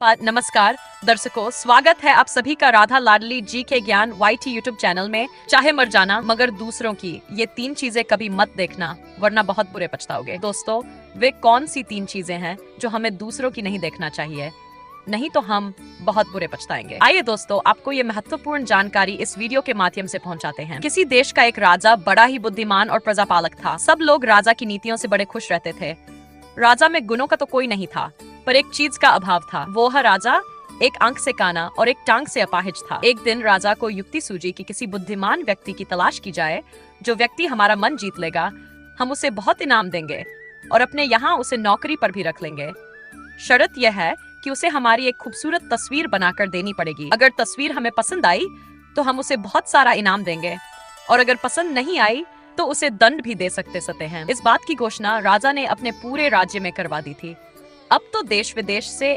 नमस्कार दर्शकों, स्वागत है आप सभी का राधा लाडली जी के ज्ञान वाईटी यूट्यूब चैनल में। चाहे मर जाना मगर दूसरों की, ये 3 चीजें कभी मत देखना वरना बहुत बुरे पछताओगे। दोस्तों, वे कौन सी 3 चीजें हैं जो हमें दूसरों की नहीं देखना चाहिए, नहीं तो हम बहुत बुरे पछताएंगे। आइए दोस्तों, आपको ये महत्वपूर्ण जानकारी इस वीडियो के माध्यम से पहुंचाते हैं। किसी देश का एक राजा बड़ा ही बुद्धिमान और प्रजापालक था। सब लोग राजा की नीतियों से बड़े खुश रहते थे। राजा में गुणों का तो कोई नहीं था, पर एक चीज का अभाव था। वो राजा एक आंख से काना और एक टांग से अपाहिज था। एक दिन राजा को युक्ति सूझी कि किसी बुद्धिमान व्यक्ति की तलाश की जाए। जो व्यक्ति हमारा मन जीत लेगा, हम उसे बहुत इनाम देंगे और अपने यहाँ उसे नौकरी पर भी रख लेंगे। शर्त यह है कि उसे हमारी एक खूबसूरत तस्वीर बनाकर देनी पड़ेगी। अगर तस्वीर हमें पसंद आई तो हम उसे बहुत सारा इनाम देंगे, और अगर पसंद नहीं आई तो उसे दंड भी दे सकते हैं। इस बात की घोषणा राजा ने अपने पूरे राज्य में करवा दी थी। अब तो देश विदेश से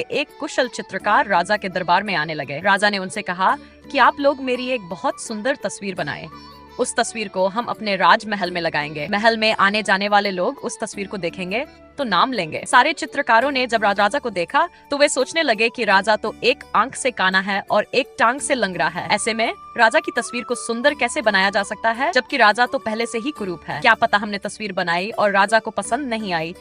एक कुशल चित्रकार राजा के दरबार में आने लगे। राजा ने उनसे कहा कि आप लोग मेरी एक बहुत सुंदर तस्वीर बनाएं। उस तस्वीर को हम अपने राजमहल में लगाएंगे। महल में आने जाने वाले लोग उस तस्वीर को देखेंगे तो नाम लेंगे। सारे चित्रकारों ने जब राजा को देखा तो वे सोचने लगे कि राजा तो एक आंख से काना है और एक टांग से लंगड़ा है। ऐसे में राजा की तस्वीर को सुंदर कैसे बनाया जा सकता है, जबकि राजा तो पहले से ही कुरूप है। क्या पता हमने तस्वीर बनाई और राजा को पसंद नहीं आई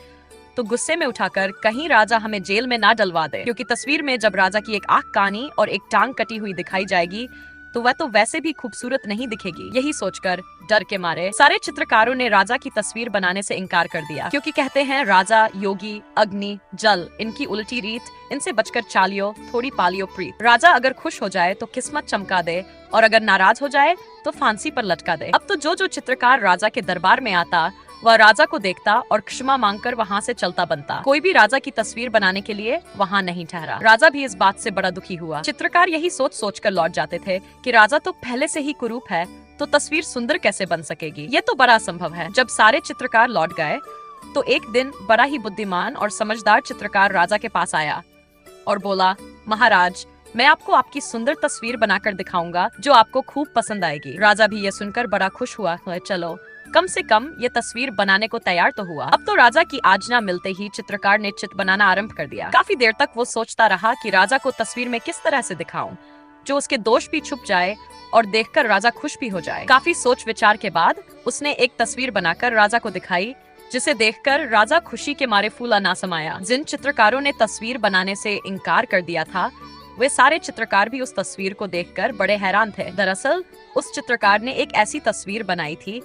तो गुस्से में उठाकर कहीं राजा हमें जेल में ना डलवा दे, क्योंकि तस्वीर में जब राजा की एक आंख कानी और एक टांग कटी हुई दिखाई जाएगी तो वह तो वैसे भी खूबसूरत नहीं दिखेगी। यही सोचकर डर के मारे सारे चित्रकारों ने राजा की तस्वीर बनाने से इनकार कर दिया, क्योंकि कहते हैं राजा, योगी, अग्नि, जल, इनकी उल्टी रीत, इनसे बचकर चालियो, थोड़ी पालियो प्रीत। राजा अगर खुश हो जाए तो किस्मत चमका दे, और अगर नाराज हो जाए तो फांसी पर लटका दे। अब तो जो चित्रकार राजा के दरबार में आता वह राजा को देखता और क्षमा मांगकर वहाँ से चलता बनता। कोई भी राजा की तस्वीर बनाने के लिए वहाँ नहीं ठहरा। राजा भी इस बात से बड़ा दुखी हुआ। चित्रकार यही सोच कर लौट जाते थे कि राजा तो पहले से ही कुरूप है, तो तस्वीर सुंदर कैसे बन सकेगी। ये तो बड़ा असंभव है। जब सारे चित्रकार लौट गए तो एक दिन बड़ा ही बुद्धिमान और समझदार चित्रकार राजा के पास आया और बोला, महाराज, मैं आपको आपकी सुंदर तस्वीर बनाकर दिखाऊंगा जो आपको खूब पसंद आएगी। राजा भी ये सुनकर बड़ा खुश हुआ। चलो, कम से कम ये तस्वीर बनाने को तैयार तो हुआ। अब तो राजा की आज्ञा मिलते ही चित्रकार ने चित्र बनाना आरंभ कर दिया। काफी देर तक वो सोचता रहा कि राजा को तस्वीर में किस तरह से दिखाऊं जो उसके दोष भी छुप जाए और देखकर राजा खुश भी हो जाए। काफी सोच विचार के बाद उसने एक तस्वीर बनाकर राजा को दिखाई, जिसे देखकर राजा खुशी के मारे फूला ना समाया। जिन चित्रकारों ने तस्वीर बनाने से इनकार कर दिया था, वे सारे चित्रकार भी उस तस्वीर को देखकर बड़े हैरान थे। दरअसल उस चित्रकार ने एक ऐसी तस्वीर बनाई थी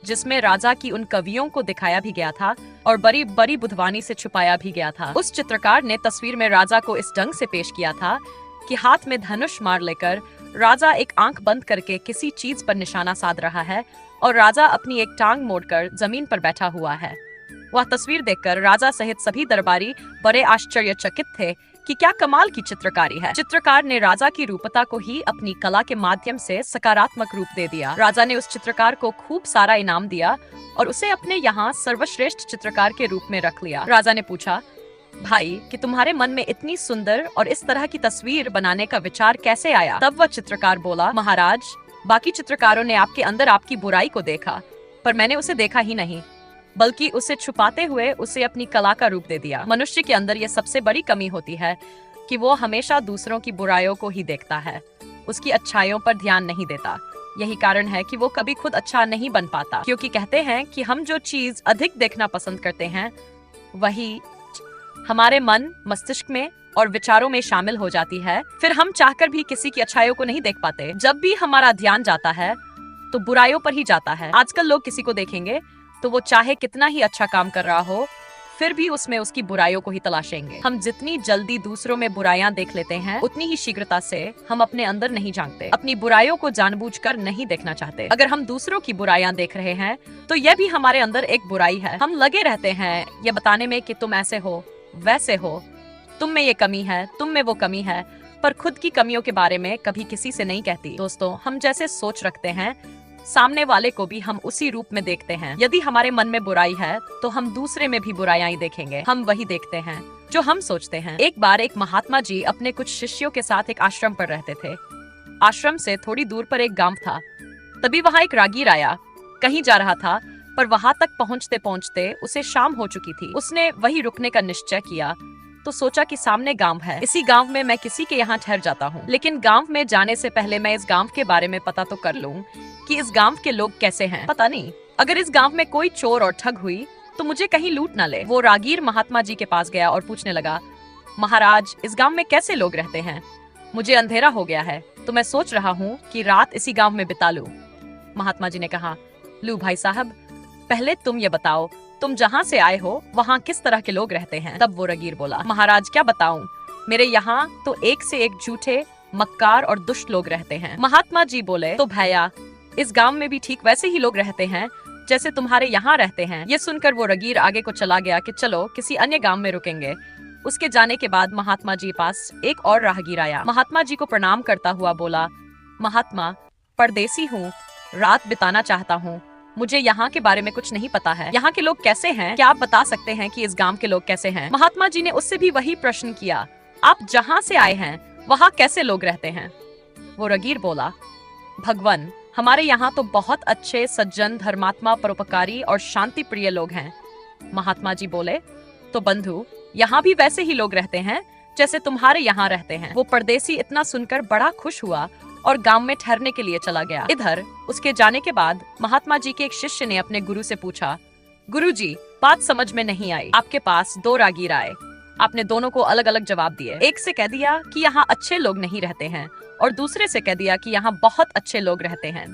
जिसमें राजा की उन कवियों को दिखाया भी गया था और बड़ी बड़ी बुधवानी से छुपाया भी गया था। उस चित्रकार ने तस्वीर में राजा को इस ढंग से पेश किया था कि हाथ में धनुष मार लेकर राजा एक आंख बंद करके किसी चीज पर निशाना साध रहा है और राजा अपनी एक टांग मोड़कर जमीन पर बैठा हुआ है। वह तस्वीर देखकर राजा सहित सभी दरबारी बड़े आश्चर्यचकित थे कि क्या कमाल की चित्रकारी है। चित्रकार ने राजा की रूपता को ही अपनी कला के माध्यम से सकारात्मक रूप दे दिया। राजा ने उस चित्रकार को खूब सारा इनाम दिया और उसे अपने यहाँ सर्वश्रेष्ठ चित्रकार के रूप में रख लिया। राजा ने पूछा, भाई, कि तुम्हारे मन में इतनी सुंदर और इस तरह की तस्वीर बनाने का विचार कैसे आया? तब वह चित्रकार बोला, महाराज, बाकी चित्रकारों ने आपके अंदर आपकी बुराई को देखा, पर मैंने उसे देखा ही नहीं, बल्कि उसे छुपाते हुए उसे अपनी कला का रूप दे दिया। मनुष्य के अंदर यह सबसे बड़ी कमी होती है कि वो हमेशा दूसरों की बुराइयों को ही देखता है, उसकी अच्छाइयों पर ध्यान नहीं देता। यही कारण है कि वो कभी खुद अच्छा नहीं बन पाता, क्योंकि कहते हैं कि हम जो चीज अधिक देखना पसंद करते हैं वही हमारे मन, मस्तिष्क में और विचारों में शामिल हो जाती है। फिर हम चाहकर भी किसी की अच्छाइयों को नहीं देख पाते। जब भी हमारा ध्यान जाता है तो बुराइयों पर ही जाता है। आजकल लोग किसी को देखेंगे तो वो चाहे कितना ही अच्छा काम कर रहा हो, फिर भी उसमें उसकी बुराइयों को ही तलाशेंगे। हम जितनी जल्दी दूसरों में बुराइयां देख लेते हैं, उतनी ही शीघ्रता से हम अपने अंदर नहीं झांकते, अपनी बुराइयों को जानबूझकर नहीं देखना चाहते। अगर हम दूसरों की बुराइयां देख रहे हैं तो यह भी हमारे अंदर एक बुराई है। हम लगे रहते हैं ये बताने में कि तुम ऐसे हो, वैसे हो, तुम में ये कमी है, तुम में वो कमी है, पर खुद की कमियों के बारे में कभी किसी से नहीं कहती। दोस्तों, हम जैसे सोच रखते हैं, सामने वाले को भी हम उसी रूप में देखते हैं। यदि हमारे मन में बुराई है तो हम दूसरे में भी बुराइयां ही देखेंगे। हम वही देखते हैं जो हम सोचते हैं। एक बार एक महात्मा जी अपने कुछ शिष्यों के साथ एक आश्रम पर रहते थे। आश्रम से थोड़ी दूर पर एक गांव था। तभी वहाँ एक रागीर आया, कहीं जा रहा था, पर वहाँ तक पहुँचते पहुँचते उसे शाम हो चुकी थी। उसने वही रुकने का निश्चय किया तो सोचा कि सामने गांव है, इसी गांव में मैं किसी के यहाँ ठहर जाता हूँ। लेकिन गांव में जाने से पहले मैं इस गांव के बारे में पता तो कर लूं कि इस गांव के लोग कैसे हैं। पता नहीं, अगर इस गांव में कोई चोर और ठग हुई तो मुझे कहीं लूट ना ले। वो रागीर महात्मा जी के पास गया और पूछने लगा, महाराज, इस गांव में कैसे लोग रहते हैं? मुझे अंधेरा हो गया है तो मैं सोच रहा हूँ कि रात इसी गांव में बिता लूं। महात्मा जी ने कहा, लू भाई साहब, पहले तुम ये बताओ, तुम जहाँ से आए हो वहाँ किस तरह के लोग रहते हैं? तब वो रागीर बोला, महाराज क्या बताऊं, मेरे यहाँ तो एक से एक झूठे, मक्कार और दुष्ट लोग रहते हैं। महात्मा जी बोले, तो भैया, इस गांव में भी ठीक वैसे ही लोग रहते हैं जैसे तुम्हारे यहाँ रहते हैं। ये सुनकर वो रागीर आगे को चला गया कि चलो किसी अन्य गांव में रुकेंगे। उसके जाने के बाद महात्मा जी पास एक और राहगीर आया। महात्मा जी को प्रणाम करता हुआ बोला, महात्मा, परदेसी हूँ, रात बिताना चाहता हूँ, मुझे यहाँ के बारे में कुछ नहीं पता है। यहाँ के लोग कैसे हैं? क्या आप बता सकते हैं कि इस गांव के लोग कैसे हैं? महात्मा जी ने उससे भी वही प्रश्न किया, आप जहाँ से आए हैं वहाँ कैसे लोग रहते हैं? वो रागीर बोला, भगवान, हमारे यहाँ तो बहुत अच्छे, सज्जन, धर्मात्मा, परोपकारी और शांति प्रिय लोग हैं। महात्मा जी बोले, तो बंधु, यहाँ भी वैसे ही लोग रहते हैं जैसे तुम्हारे यहाँ रहते हैं। वो परदेसी इतना सुनकर बड़ा खुश हुआ और गांव में ठहरने के लिए चला गया। इधर उसके जाने के बाद महात्मा जी के एक शिष्य ने अपने गुरु से पूछा, गुरुजी, बात समझ में नहीं आई। आपके पास दो रागीर आए, आपने दोनों को अलग अलग जवाब दिए। एक से कह दिया कि यहाँ अच्छे लोग नहीं रहते हैं और दूसरे से कह दिया कि यहाँ बहुत अच्छे लोग रहते हैं।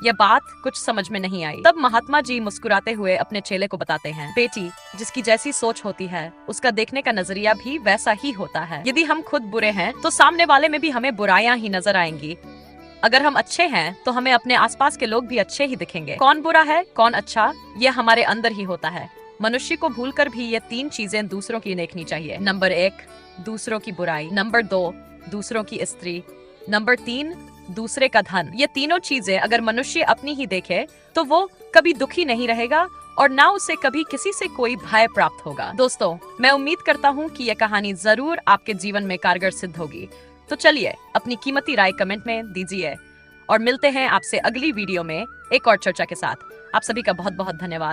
यह बात कुछ समझ में नहीं आई। तब महात्मा जी मुस्कुराते हुए अपने चेले को बताते हैं, बेटी, जिसकी जैसी सोच होती है उसका देखने का नजरिया भी वैसा ही होता है। यदि हम खुद बुरे हैं तो सामने वाले में भी हमें बुराइयां ही नजर आएंगी। अगर हम अच्छे हैं तो हमें अपने आसपास के लोग भी अच्छे ही दिखेंगे। कौन बुरा है, कौन अच्छा, यह हमारे अंदर ही होता है। मनुष्य को भूलकर भी ये तीन चीजें दूसरों की देखनी चाहिए। नंबर 1, दूसरों की बुराई। नंबर 2, दूसरों की स्त्री। नंबर 3, दूसरे का धन। ये तीनों चीजें अगर मनुष्य अपनी ही देखे तो वो कभी दुखी नहीं रहेगा और ना उसे कभी किसी से कोई भय प्राप्त होगा। दोस्तों, मैं उम्मीद करता हूँ कि यह कहानी जरूर आपके जीवन में कारगर सिद्ध होगी। तो चलिए अपनी कीमती राय कमेंट में दीजिए और मिलते हैं आपसे अगली वीडियो में एक और चर्चा के साथ। आप सभी का बहुत बहुत धन्यवाद।